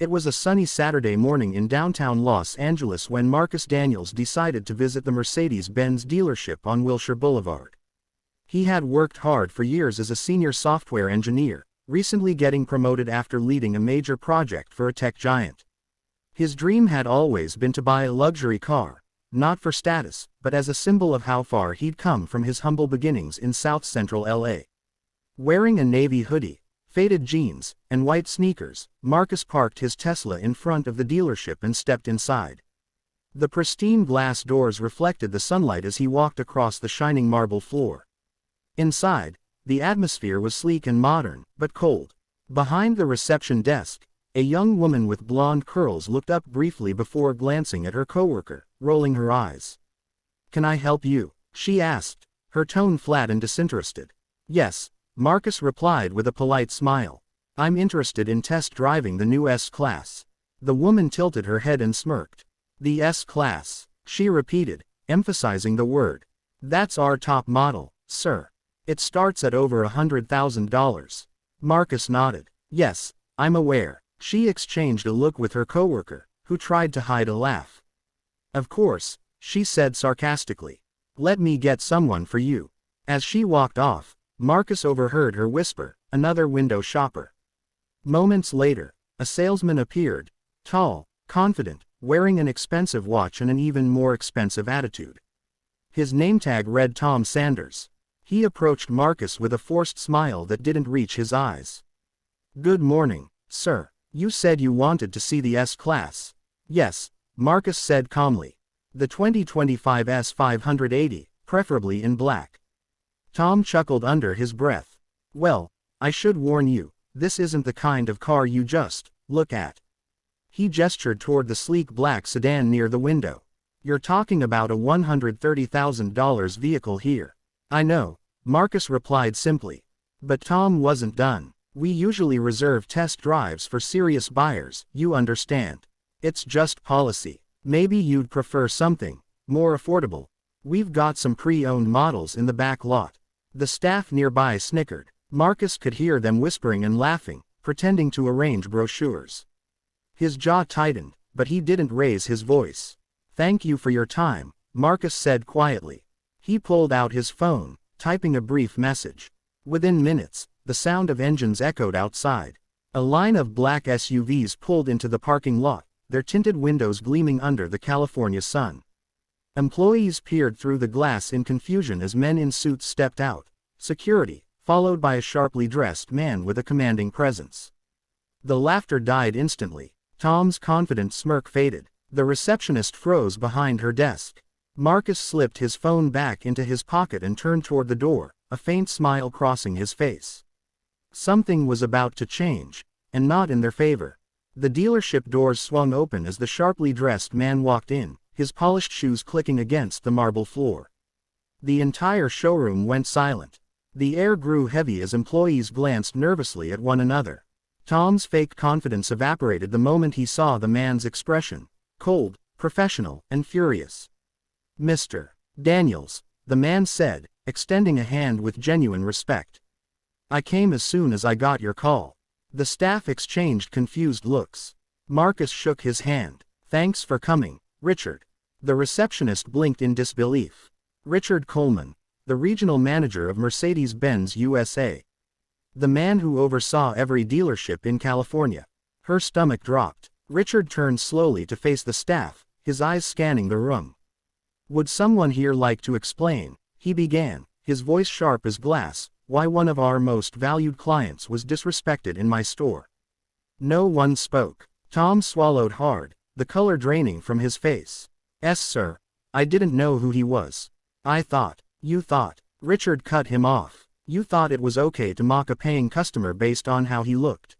It was a sunny Saturday morning in downtown Los Angeles when Marcus Daniels decided to visit the Mercedes-Benz dealership on Wilshire Boulevard. He had worked hard for years as a senior software engineer, recently getting promoted after leading a major project for a tech giant. His dream had always been to buy a luxury car, not for status, but as a symbol of how far he'd come from his humble beginnings in South Central LA. Wearing a navy hoodie, faded jeans, and white sneakers, Marcus parked his Tesla in front of the dealership and stepped inside. The pristine glass doors reflected the sunlight as he walked across the shining marble floor. Inside, the atmosphere was sleek and modern, but cold. Behind the reception desk, a young woman with blonde curls looked up briefly before glancing at her coworker, rolling her eyes. "Can I help you?" she asked, her tone flat and disinterested. "Yes," Marcus replied with a polite smile. "I'm interested in test driving the new S-Class." The woman tilted her head and smirked. "The S-Class," she repeated, emphasizing the word. "That's our top model, sir. It starts at over $100,000. Marcus nodded. "Yes, I'm aware." She exchanged a look with her coworker, who tried to hide a laugh. "Of course," she said sarcastically. "Let me get someone for you." As she walked off, Marcus overheard her whisper, "Another window shopper." Moments later, a salesman appeared, tall, confident, wearing an expensive watch and an even more expensive attitude. His name tag read Tom Sanders. He approached Marcus with a forced smile that didn't reach his eyes. "Good morning, sir. You said you wanted to see the S-Class." "Yes," Marcus said calmly. "The 2025 S580, preferably in black." Tom chuckled under his breath. "Well, I should warn you, this isn't the kind of car you just look at." He gestured toward the sleek black sedan near the window. "You're talking about a $130,000 vehicle here." "I know," Marcus replied simply. But Tom wasn't done. "We usually reserve test drives for serious buyers, you understand. It's just policy. Maybe you'd prefer something more affordable. We've got some pre-owned models in the back lot." The staff nearby snickered. Marcus could hear them whispering and laughing, pretending to arrange brochures. His jaw tightened, but he didn't raise his voice. "Thank you for your time," Marcus said quietly. He pulled out his phone, typing a brief message. Within minutes, the sound of engines echoed outside. A line of black SUVs pulled into the parking lot, their tinted windows gleaming under the California sun. Employees peered through the glass in confusion as men in suits stepped out. Security, followed by a sharply dressed man with a commanding presence. The laughter died instantly. Tom's confident smirk faded. The receptionist froze behind her desk. Marcus slipped his phone back into his pocket and turned toward the door, a faint smile crossing his face. Something was about to change, and not in their favor. The dealership doors swung open as the sharply dressed man walked in, his polished shoes clicking against the marble floor. The entire showroom went silent. The air grew heavy as employees glanced nervously at one another. Tom's fake confidence evaporated the moment he saw the man's expression, cold, professional, and furious. "Mr. Daniels," the man said, extending a hand with genuine respect. "I came as soon as I got your call." The staff exchanged confused looks. Marcus shook his hand. "Thanks for coming, Richard." The receptionist blinked in disbelief. Richard Coleman, the regional manager of Mercedes-Benz USA. The man who oversaw every dealership in California. Her stomach dropped. Richard turned slowly to face the staff, his eyes scanning the room. "Would someone here like to explain," he began, his voice sharp as glass, "why one of our most valued clients was disrespected in my store?" No one spoke. Tom swallowed hard, the color draining from his face. "Yes, sir. I didn't know who he was. You thought, Richard cut him off. "You thought it was okay to mock a paying customer based on how he looked.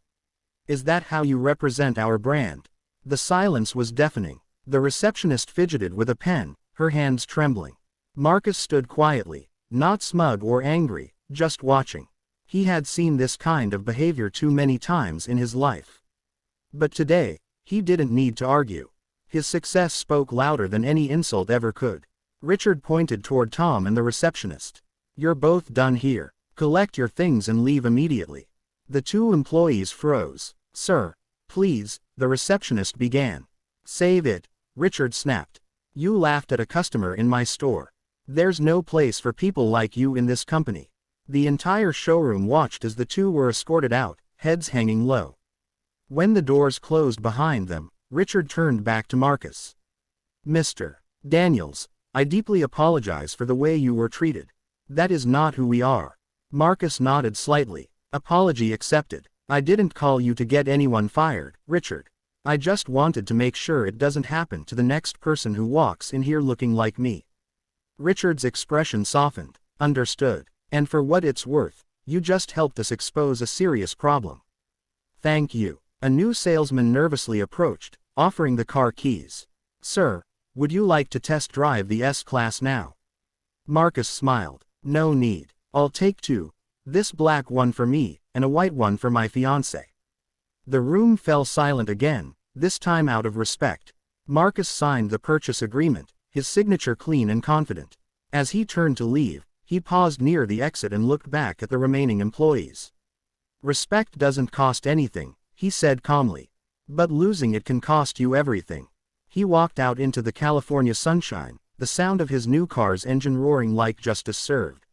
Is that how you represent our brand?" The silence was deafening. The receptionist fidgeted with a pen, her hands trembling. Marcus stood quietly, not smug or angry, just watching. He had seen this kind of behavior too many times in his life. But today, he didn't need to argue. His success spoke louder than any insult ever could. Richard pointed toward Tom and the receptionist. "You're both done here. Collect your things and leave immediately." The two employees froze. "Sir, please," the receptionist began. Save it, Richard snapped. You laughed at a customer in my store. There's no place for people like you in this company. The entire showroom watched as the two were escorted out, heads hanging low. When the doors closed behind them, Richard turned back to Marcus. Mr. Daniels, I deeply apologize for the way you were treated. That is not who we are. Marcus nodded slightly. Apology accepted. I didn't call you to get anyone fired, Richard. I just wanted to make sure it doesn't happen to the next person who walks in here looking like me. Richard's expression softened. Understood. And for what it's worth, you just helped us expose a serious problem. Thank you. A new salesman nervously approached, offering the car keys. Sir, would you like to test drive the S-Class now? Marcus smiled. No need. I'll take two. This black one for me, and a white one for my fiancé. The room fell silent again, this time out of respect. Marcus signed the purchase agreement, his signature clean and confident. As he turned to leave, he paused near the exit and looked back at the remaining employees. Respect doesn't cost anything, he said calmly. But losing it can cost you everything. He walked out into the California sunshine, the sound of his new car's engine roaring like justice served.